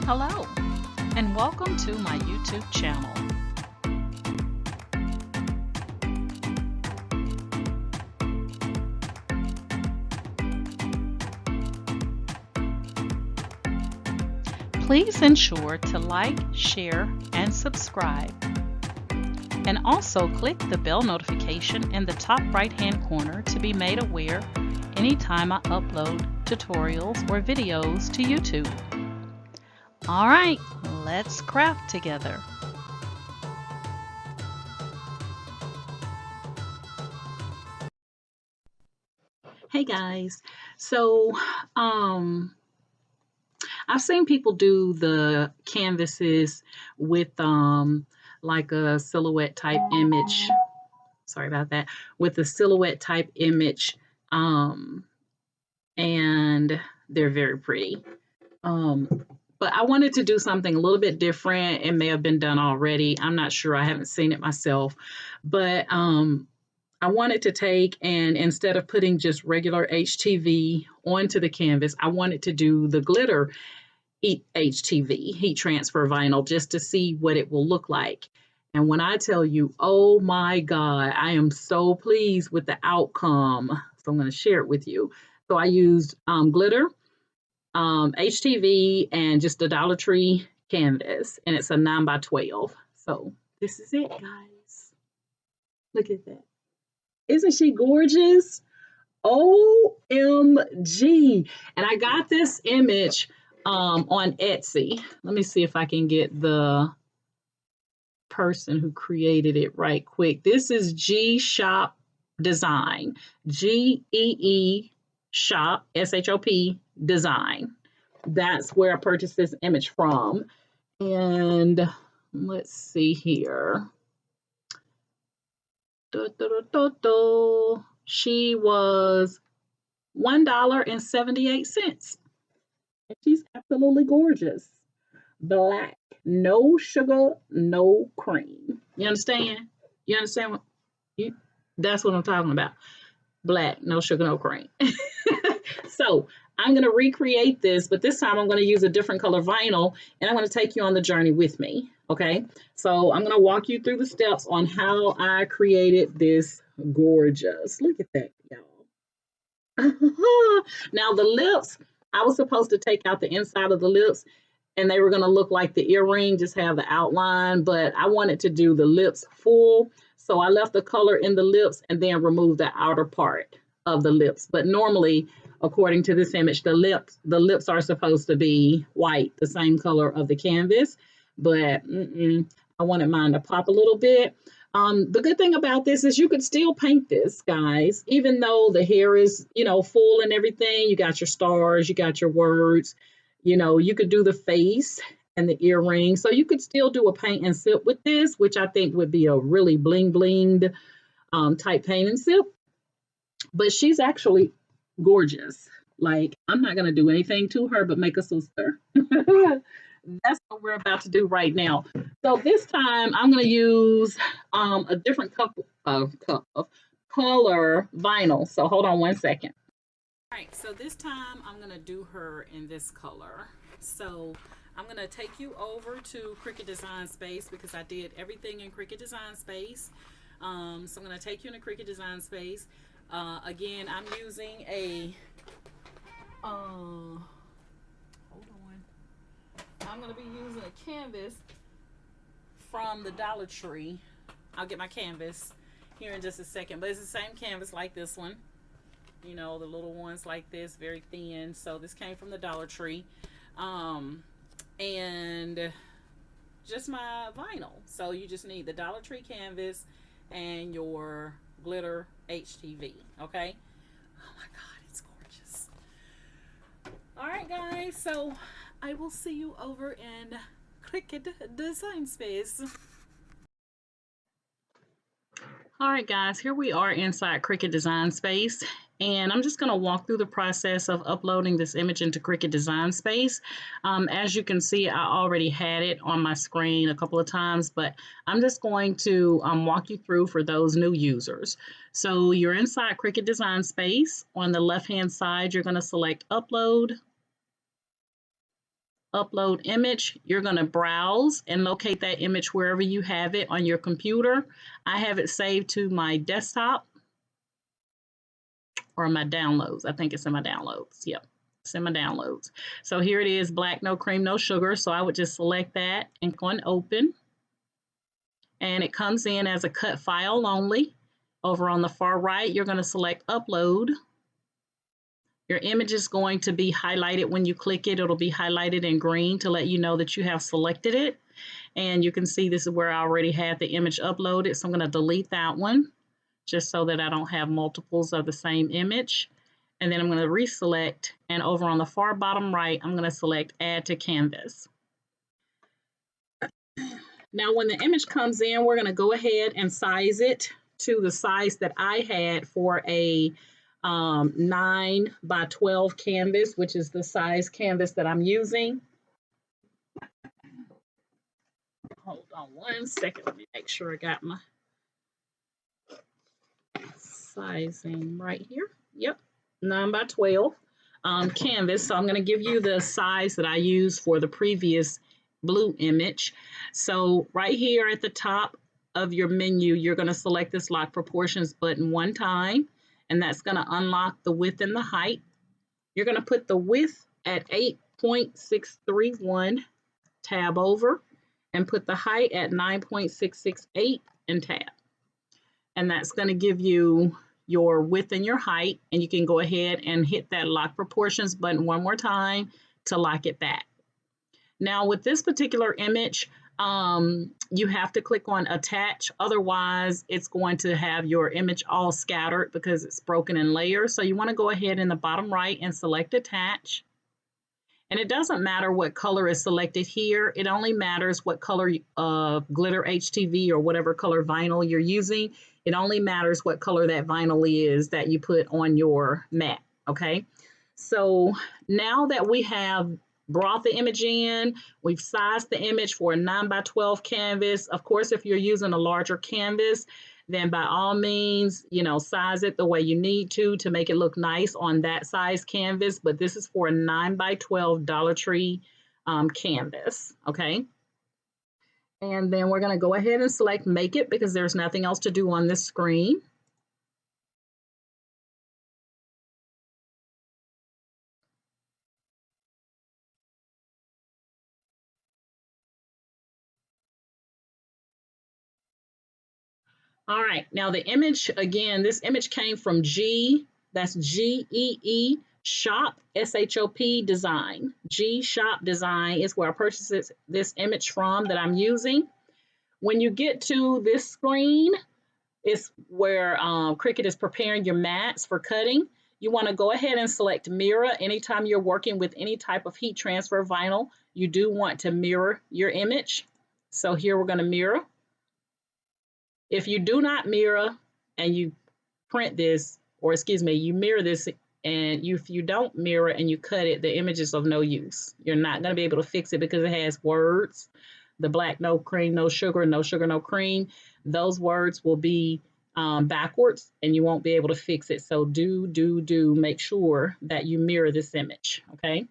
Hello, and welcome to my YouTube channel. Please ensure to like, share, and subscribe. And also click the bell notification in the top right-hand corner to be made aware anytime I upload tutorials or videos to YouTube. All right, let's craft together. Hey guys, so I've seen people do the canvases with like a silhouette type image. Sorry about that. With a silhouette type image, and they're very pretty. But I wanted to do something a little bit different. It may have been done already. I'm not sure. I haven't seen it myself, but I wanted to take and instead of putting just regular HTV onto the canvas, I wanted to do the glitter HTV, heat transfer vinyl, just to see what it will look like. And when I tell you, oh my God, I am so pleased with the outcome. So I'm going to share it with you. So I used glitter, HTV, and just a Dollar Tree canvas, and it's a 9x12. So this is it, guys. Look at that. Isn't she gorgeous? OMG. And I got this image on Etsy. Let me see if I can get the person who created it right quick. This is GeeShopDesign. GEE shop, SHOP design. That's where I purchased this image from. And let's see here. She was $1.78. And she's absolutely gorgeous. Black, no sugar, no cream. You understand? You understand what that's what I'm talking about. Black, no sugar, no cream. So I'm going to recreate this, but this time I'm going to use a different color vinyl, and I'm going to take you on the journey with me. Okay, so I'm going to walk you through the steps on how I created this gorgeous. Look at that, y'all. Now the lips, I was supposed to take out the inside of the lips, and they were going to look like the earring, just have the outline, but I wanted to do the lips full. So I left the color in the lips and then removed the outer part of the lips. But normally, according to this image, the lips are supposed to be white, the same color of the canvas. But I wanted mine to pop a little bit. The good thing about this is you could still paint this, guys, even though the hair is, full and everything. You got your stars, you got your words. You could do the face and the earring. So you could still do a paint and sip with this, which I think would be a really bling blinged type paint and sip. But she's actually gorgeous. Like, I'm not going to do anything to her but make a sister. That's what we're about to do right now. So this time I'm going to use a different cup of color vinyl. So hold on one second. All right, so this time I'm going to do her in this color. So I'm going to take you over to Cricut Design Space because I did everything in Cricut Design Space. So I'm going to take you into Cricut Design Space. Again, I'm using a, hold on. I'm going to be using a canvas from the Dollar Tree. I'll get my canvas here in just a second, but it's the same canvas like this one. The little ones like this, very thin. So this came from the Dollar Tree. And just my vinyl. So you just need the Dollar Tree canvas and your glitter HTV. Okay? Oh my God, it's gorgeous. All right, guys. So I will see you over in Cricut Design Space. All right, guys, here we are inside Cricut Design Space, and I'm just going to walk through the process of uploading this image into Cricut Design Space. As you can see, I already had it on my screen a couple of times, but I'm just going to walk you through for those new users. So you're inside Cricut Design Space. On the left-hand side, you're going to select Upload. upload image, you're going to browse and locate that image wherever you have it on your computer. I have it saved to my desktop or my downloads. I think it's in my downloads. Yep, it's in my downloads. So here it is, black, no cream, no sugar. So I would just select that and go and open. And it comes in as a cut file only. Over on the far right, you're going to select upload. Your image is going to be highlighted when you click it. It'll be highlighted in green to let you know that you have selected it. And you can see this is where I already had the image uploaded. So I'm going to delete that one just so that I don't have multiples of the same image. And then I'm going to reselect. And over on the far bottom right, I'm going to select add to canvas. Now, when the image comes in, we're going to go ahead and size it to the size that I had for a 9 by 12 canvas, which is the size canvas that I'm using. Hold on one second. Let me make sure I got my sizing right here. Yep, 9 by 12 canvas. So I'm going to give you the size that I used for the previous blue image. So right here at the top of your menu, you're going to select this lock proportions button one time, and that's going to unlock the width and the height. You're going to put the width at 8.631, tab over, and put the height at 9.668 and tab. And that's going to give you your width and your height, and you can go ahead and hit that lock proportions button one more time to lock it back. Now with this particular image, you have to click on attach, otherwise it's going to have your image all scattered because it's broken in layers. So you want to go ahead in the bottom right and select attach. And it doesn't matter what color is selected here. It only matters what color of Glitter HTV or whatever color vinyl you're using. It only matters what color that vinyl is that you put on your mat, okay? So now that we have brought the image in, we've sized the image for a 9 by 12 canvas. Of course, if you're using a larger canvas, then by all means, size it the way you need to make it look nice on that size canvas. But this is for a 9 by 12 Dollar Tree canvas, okay? And then we're going to go ahead and select Make It because there's nothing else to do on this screen. All right, now the image, again, this image came from that's G-E-E, Shop, S-H-O-P, Design. GeeShopDesign is where I purchased this image from that I'm using. When you get to this screen, it's where Cricut is preparing your mats for cutting. You want to go ahead and select mirror. Anytime you're working with any type of heat transfer vinyl, you do want to mirror your image. So here we're going to mirror. If you do not mirror and you print this, or excuse me, you mirror this and if you don't mirror and you cut it, the image is of no use. You're not going to be able to fix it because it has words. The black, no cream, no sugar, no sugar, no cream. Those words will be backwards and you won't be able to fix it. So do make sure that you mirror this image, okay?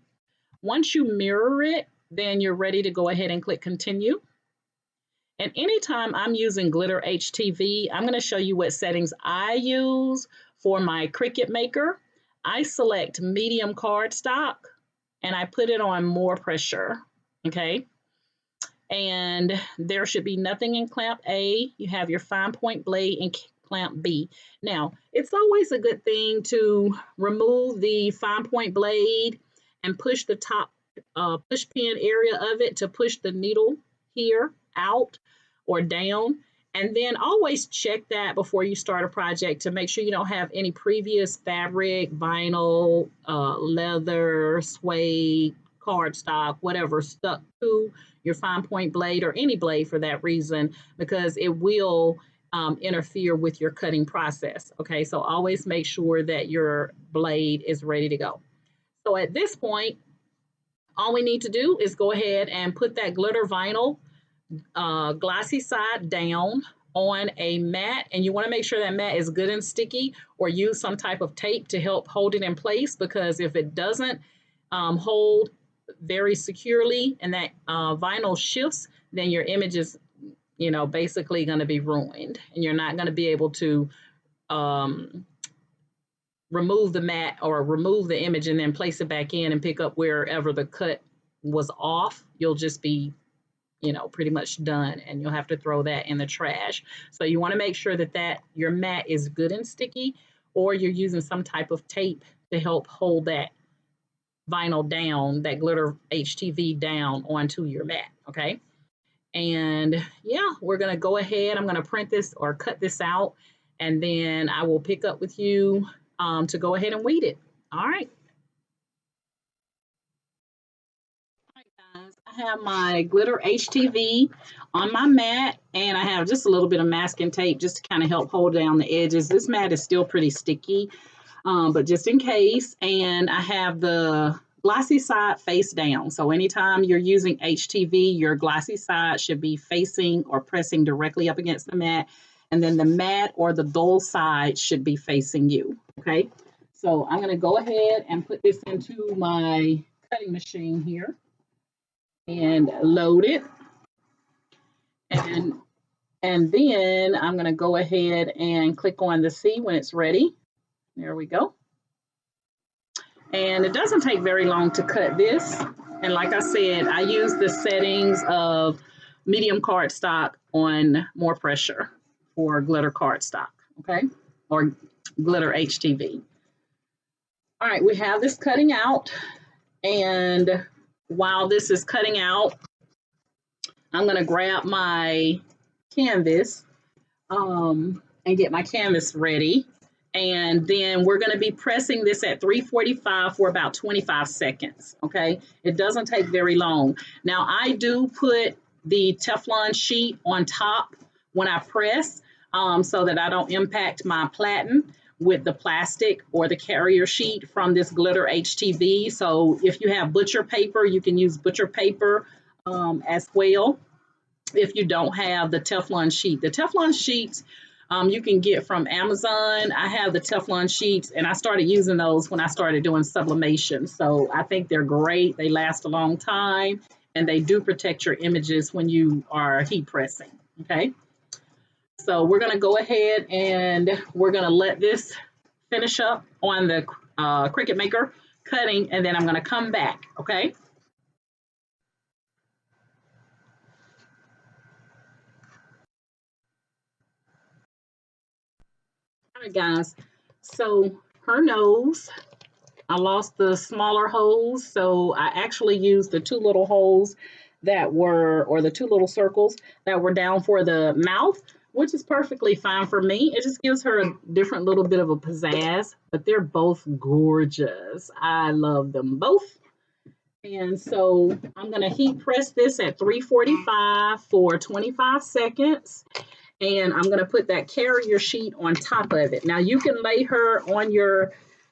Once you mirror it, then you're ready to go ahead and click continue. And anytime I'm using Glitter HTV, I'm going to show you what settings I use for my Cricut Maker. I select medium cardstock and I put it on more pressure, okay? And there should be nothing in clamp A. You have your fine point blade in clamp B. Now, it's always a good thing to remove the fine point blade and push the top push pin area of it to push the needle here out or down. And then always check that before you start a project to make sure you don't have any previous fabric, vinyl, leather, suede, cardstock, whatever stuck to your fine point blade or any blade for that reason, because it will interfere with your cutting process. Okay, so always make sure that your blade is ready to go. So at this point, all we need to do is go ahead and put that glitter vinyl glossy side down on a mat, and you want to make sure that mat is good and sticky, or use some type of tape to help hold it in place, because if it doesn't hold very securely and that vinyl shifts, then your image is, you know, basically going to be ruined, and you're not going to be able to remove the mat or remove the image and then place it back in and pick up wherever the cut was off. You'll just be, you know, pretty much done, and you'll have to throw that in the trash. So you want to make sure that your mat is good and sticky, or you're using some type of tape to help hold that vinyl down, that glitter HTV down onto your mat, okay? And yeah, we're gonna go ahead, I'm gonna print this or cut this out, and then I will pick up with you to go ahead and weed it. All right. Guys, I have my glitter HTV on my mat, and I have just a little bit of masking tape just to kind of help hold down the edges. This mat is still pretty sticky, but just in case. And I have the glossy side face down. So anytime you're using HTV, your glossy side should be facing or pressing directly up against the mat. And then the matte or the dull side should be facing you, okay? So I'm gonna go ahead and put this into my cutting machine here and load it. And then I'm gonna go ahead and click on the C when it's ready. There we go. And it doesn't take very long to cut this. And like I said, I use the settings of medium cardstock on more pressure for glitter cardstock, okay? Or glitter HTV. All right, we have this cutting out. And while this is cutting out, I'm gonna grab my canvas and get my canvas ready. And then we're going to be pressing this at 345 for about 25 seconds, okay? It doesn't take very long. Now, I do put the Teflon sheet on top when I press so that I don't impact my platen with the plastic or the carrier sheet from this glitter HTV. So if you have butcher paper, you can use butcher paper as well if you don't have the Teflon sheet. The Teflon sheets you can get from Amazon. I have the Teflon sheets, and I started using those when I started doing sublimation. So I think they're great. They last a long time, and they do protect your images when you are heat pressing, okay? So we're gonna go ahead and we're gonna let this finish up on the Cricut Maker cutting, and then I'm gonna come back, okay? All right, guys, so her nose, I lost the smaller holes, so I actually used the two little holes that were, or the two little circles that were down for the mouth, which is perfectly fine for me. It just gives her a different little bit of a pizzazz, but they're both gorgeous. I love them both. And so I'm gonna heat press this at 345 for 25 seconds. And I'm gonna put that carrier sheet on top of it. Now you can lay her on your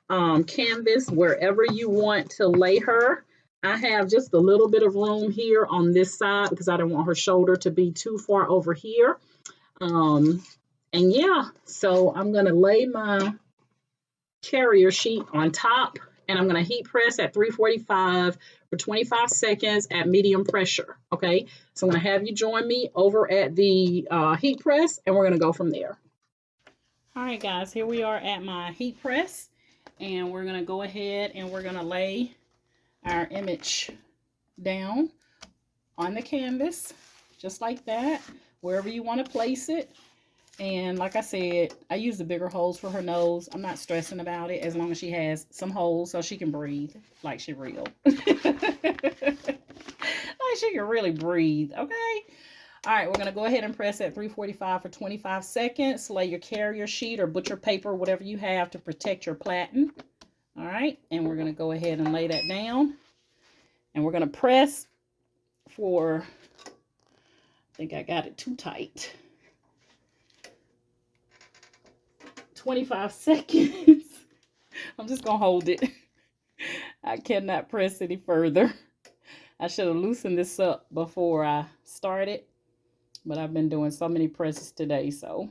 canvas wherever you want to lay her. I have just a little bit of room here on this side because I don't want her shoulder to be too far over here. And yeah, so I'm gonna lay my carrier sheet on top, and I'm gonna heat press at 345 for 25 seconds at medium pressure, okay? So I'm gonna have you join me over at the heat press, and we're gonna go from there. All right, guys, here we are at my heat press, and we're gonna go ahead and we're gonna lay our image down on the canvas, just like that, wherever you wanna place it. And like I said, I use the bigger holes for her nose. I'm not stressing about it as long as she has some holes so she can breathe like she real. Like she can really breathe, okay? All right, we're going to go ahead and press at 345 for 25 seconds. Lay your carrier sheet or butcher paper, whatever you have to protect your platen. All right, and we're going to go ahead and lay that down. And we're going to press for, I think I got it too tight, 25 seconds. I'm just gonna hold it. I cannot press any further. I should have loosened this up before I started, but I've been doing so many presses today, so.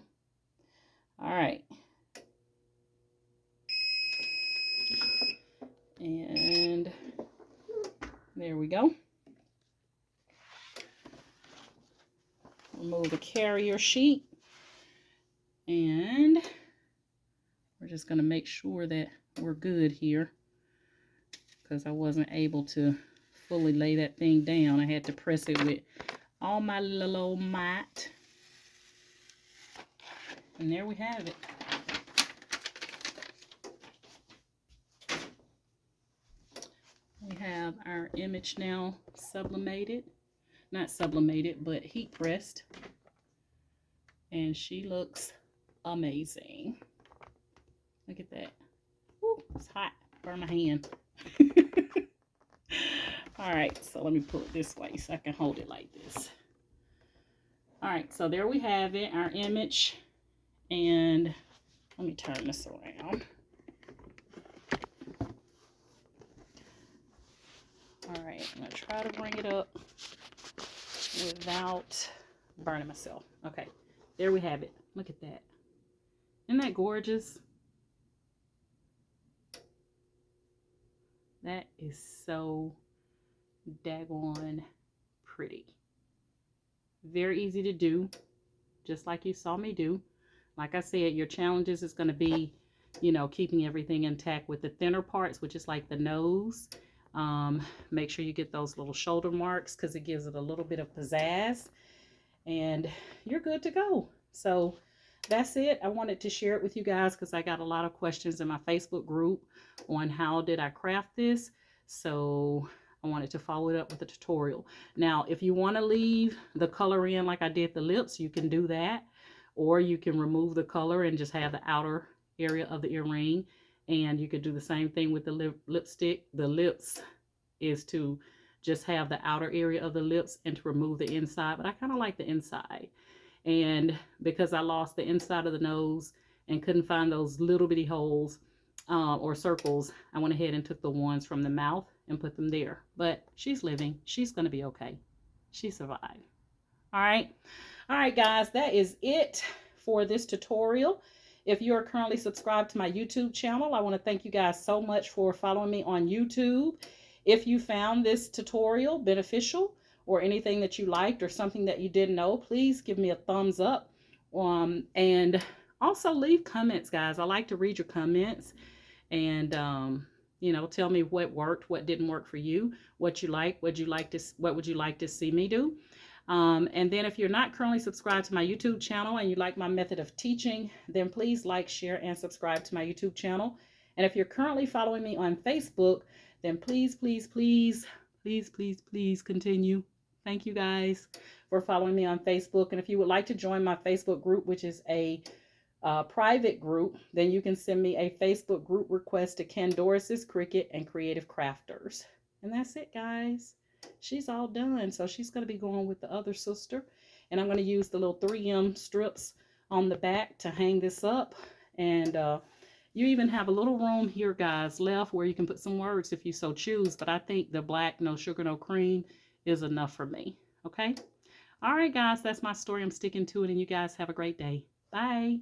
All right. And there we we go. Remove the carrier sheet. And we're just going to make sure that we're good here, because I wasn't able to fully lay that thing down. I had to press it with all my little old might. And there we have it. We have our image now sublimated. Not sublimated, but heat pressed. And she looks amazing. Look at that. Woo, it's hot. Burn my hand. Alright, so let me pull it this way so I can hold it like this. Alright, so there we have it, our image. And let me turn this around. Alright, I'm going to try to bring it up without burning myself. Okay, there we have it. Look at that. Isn't that gorgeous? That is so daggone pretty. Very easy to do, just like you saw me do. Like I said, your challenges is going to be, you know, keeping everything intact with the thinner parts, which is like the nose. Make sure you get those little shoulder marks because it gives it a little bit of pizzazz, and you're good to go. So that's it. I wanted to share it with you guys because I got a lot of questions in my Facebook group on how did I craft this. So I wanted to follow it up with a tutorial. Now, if you want to leave the color in like I did the lips, you can do that. Or you can remove the color and just have the outer area of the earring. And you could do the same thing with the lipstick. The lips is to just have the outer area of the lips and to remove the inside. But I kind of like the inside. And because I lost the inside of the nose and couldn't find those little bitty holes or circles, I went ahead and took the ones from the mouth and put them there. But she's living. She's going to be okay. She survived. All right. All right, guys, that is it for this tutorial. If you are currently subscribed to my YouTube channel, I want to thank you guys so much for following me on YouTube. If you found this tutorial beneficial or anything that you liked or something that you didn't know, please give me a thumbs up. And also leave comments, guys. I like to read your comments and, you know, tell me what worked, what didn't work for you, what you like, what would you like to see me do. And then if you're not currently subscribed to my YouTube channel and you like my method of teaching, then please like, share, and subscribe to my YouTube channel. And if you're currently following me on Facebook, then please, please, please, please, please, please continue. Thank you guys for following me on Facebook. And if you would like to join my Facebook group, which is a private group, then you can send me a Facebook group request to Ken Doris's Cricut and Creative Crafters. And that's it, guys. She's all done, so she's going to be going with the other sister, and I'm going to use the little 3M strips on the back to hang this up. And you even have a little room here, guys, left where you can put some words if you so choose, but I think the black no sugar no cream is enough for me. Okay, all right, guys, that's my story. I'm sticking to it, and you guys have a great day. Bye.